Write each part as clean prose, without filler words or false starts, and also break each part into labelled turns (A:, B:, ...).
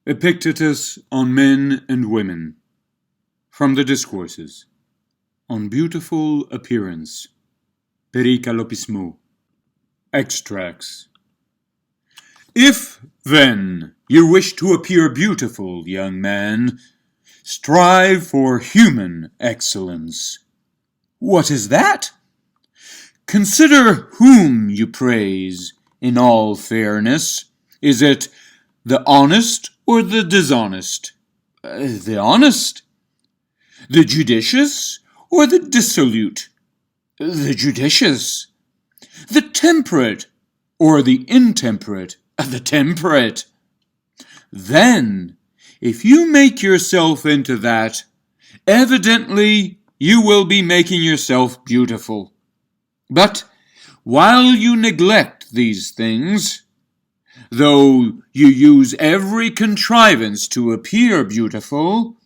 A: EPICTETUS on Men and Women. From the Discourses. On Beautiful Appearance. Pericalopismo. Extracts. If, then, you wish to appear beautiful, young man, strive for human excellence. What is that? Consider whom you praise in all fairness. Is it the honest or the dishonest? The honest. The judicious or the dissolute? The judicious. The temperate or the intemperate? The temperate. Then, if you make yourself into that, evidently you will be making yourself beautiful. But while you neglect these things, though you use every contrivance to appear beautiful,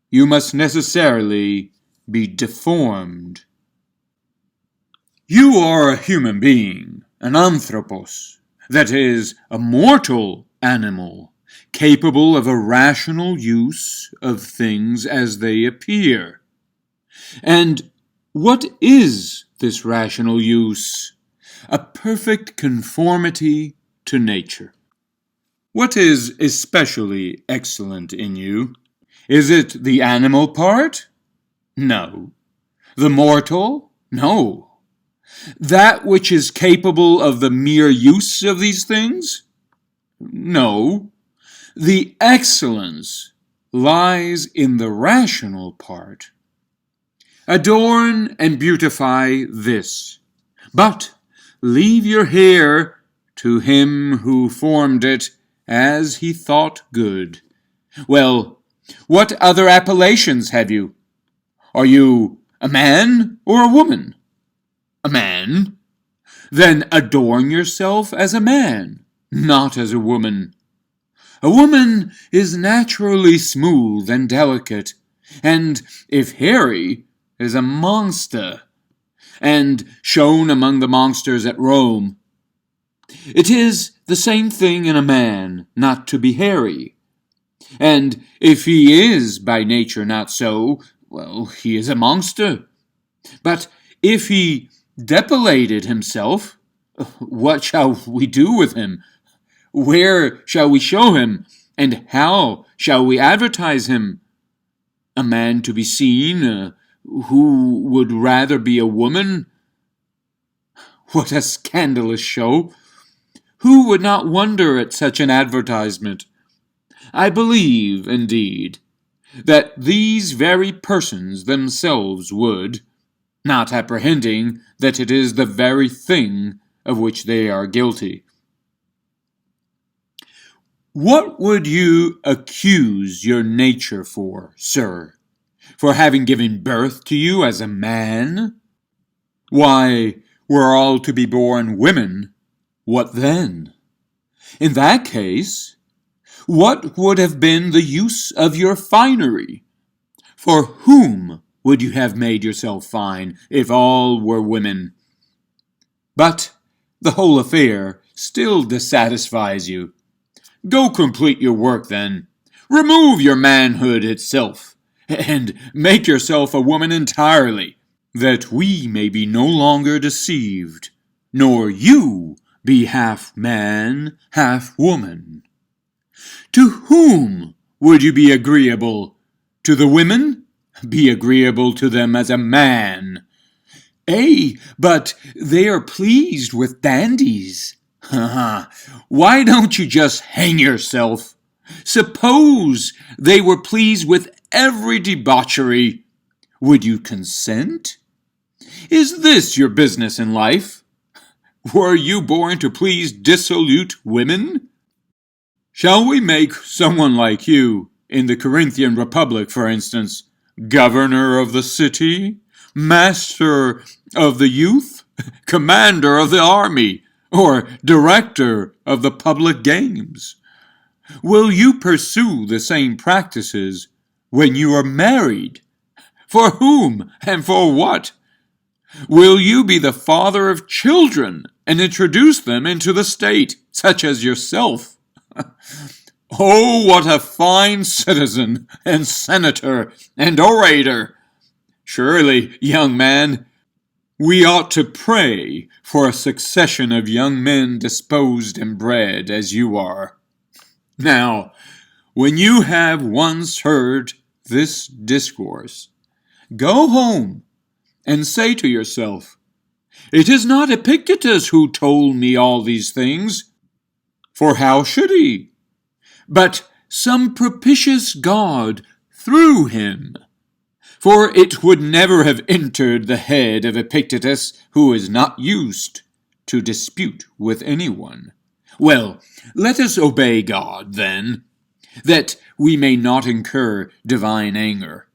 A: you must necessarily be deformed. You are a human being, an anthropos, that is, a mortal animal, capable of a rational use of things as they appear. And what is this rational use? A perfect conformity to nature. What is especially excellent in you? Is it the animal part? No. The mortal? No. That which is capable of the mere use of these things? No. The excellence lies in the rational part. Adorn and beautify this, but leave your hair to him who formed it as he thought good. Well, what other appellations have you? Are you a man or a woman? A man? Then adorn yourself as a man, not as a woman. A woman is naturally smooth and delicate, and if hairy, is a monster, and shown among the monsters at Rome. It is the same thing in a man not to be hairy, and if he is by nature not so, well, he is a monster. But if he depilated himself, what shall we do with him? Where shall we show him, and how shall we advertise him? A man to be seen, who would rather be a woman? What a scandalous show! Who would not wonder at such an advertisement? I believe, indeed, that these very persons themselves would, not apprehending that it is the very thing of which they are guilty. What would you accuse your nature for, sir? For having given birth to you as a man? Why, were all to be born women, what then? In that case, what would have been the use of your finery? For whom would you have made yourself fine, if all were women? But the whole affair still dissatisfies you. Go complete your work, then. Remove your manhood itself, and make yourself a woman entirely, that we may be no longer deceived, nor you be half man, half woman. To whom would you be agreeable? To the women? Be agreeable to them as a man. But they are pleased with dandies. Why don't you just hang yourself? Suppose they were pleased with every debauchery. Would you consent? Is this your business in life? Were you born to please dissolute women? Shall we make someone like you, in the Corinthian Republic, for instance, governor of the city, master of the youth, commander of the army, or director of the public games? Will you pursue the same practices when you are married? For whom and for what? Will you be the father of children and introduce them into the state, such as yourself? Oh, what a fine citizen, and senator, and orator! Surely, young man, we ought to pray for a succession of young men disposed and bred as you are. Now, when you have once heard this discourse, go home and say to yourself, It is not Epictetus who told me all these things, for how should he? But some propitious God through him. For it would never have entered the head of Epictetus, who is not used to dispute with anyone. Well, let us obey God, then, that we may not incur divine anger.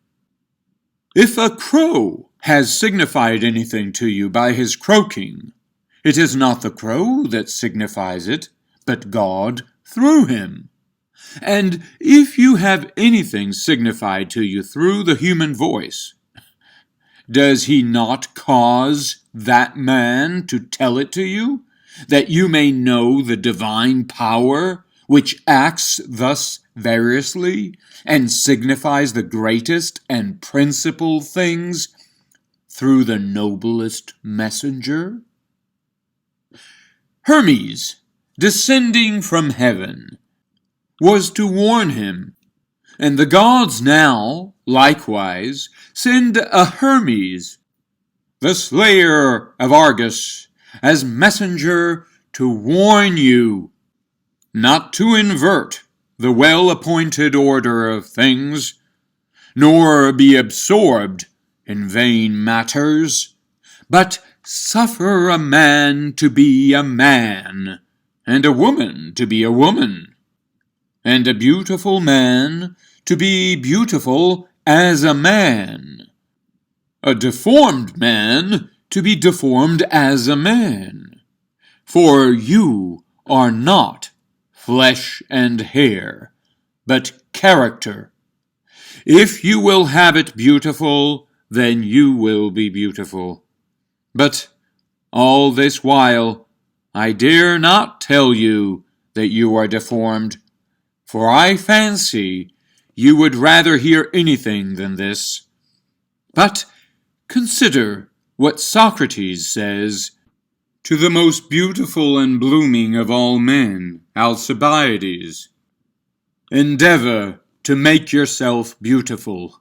A: If a crow has signified anything to you by his croaking, it is not the crow that signifies it, but God through him. And if you have anything signified to you through the human voice, does he not cause that man to tell it to you, that you may know the divine power which acts thus variously, and signifies the greatest and principal things through the noblest messenger? Hermes, descending from heaven, was to warn him, and the gods now, likewise, send a Hermes, the slayer of Argus, as messenger to warn you not to invert the well-appointed order of things, nor be absorbed in vain matters, but suffer a man to be a man, and a woman to be a woman, and a beautiful man to be beautiful as a man, a deformed man to be deformed as a man. For you are not flesh and hair, but character. If you will have it beautiful, then you will be beautiful. But all this while I dare not tell you that you are deformed, for I fancy you would rather hear anything than this. But consider what Socrates says to the most beautiful and blooming of all men, Alcibiades. Endeavor to make yourself beautiful.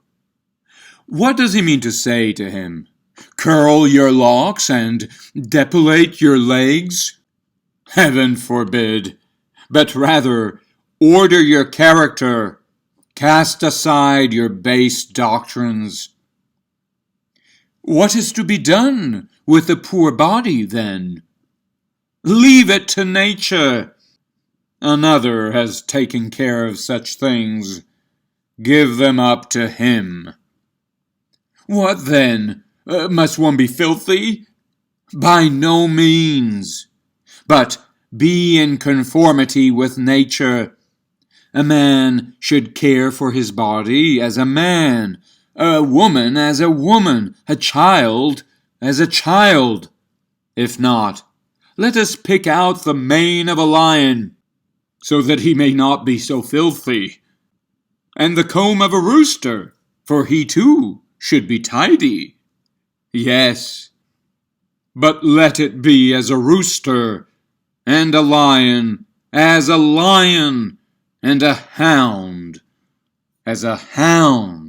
A: What does he mean to say to him? Curl your locks and depilate your legs? Heaven forbid, but rather order your character, cast aside your base doctrines. What is to be done with the poor body, then? Leave it to nature. Another has taken care of such things. Give them up to him. What then? Must one be filthy? By no means. But be in conformity with nature. A man should care for his body as a man, a woman as a woman, a child as a child. If not, let us pick out the mane of a lion, so that he may not be so filthy, and the comb of a rooster, for he too should be tidy. Yes, but let it be as a rooster, and a lion as a lion, and a hound as a hound.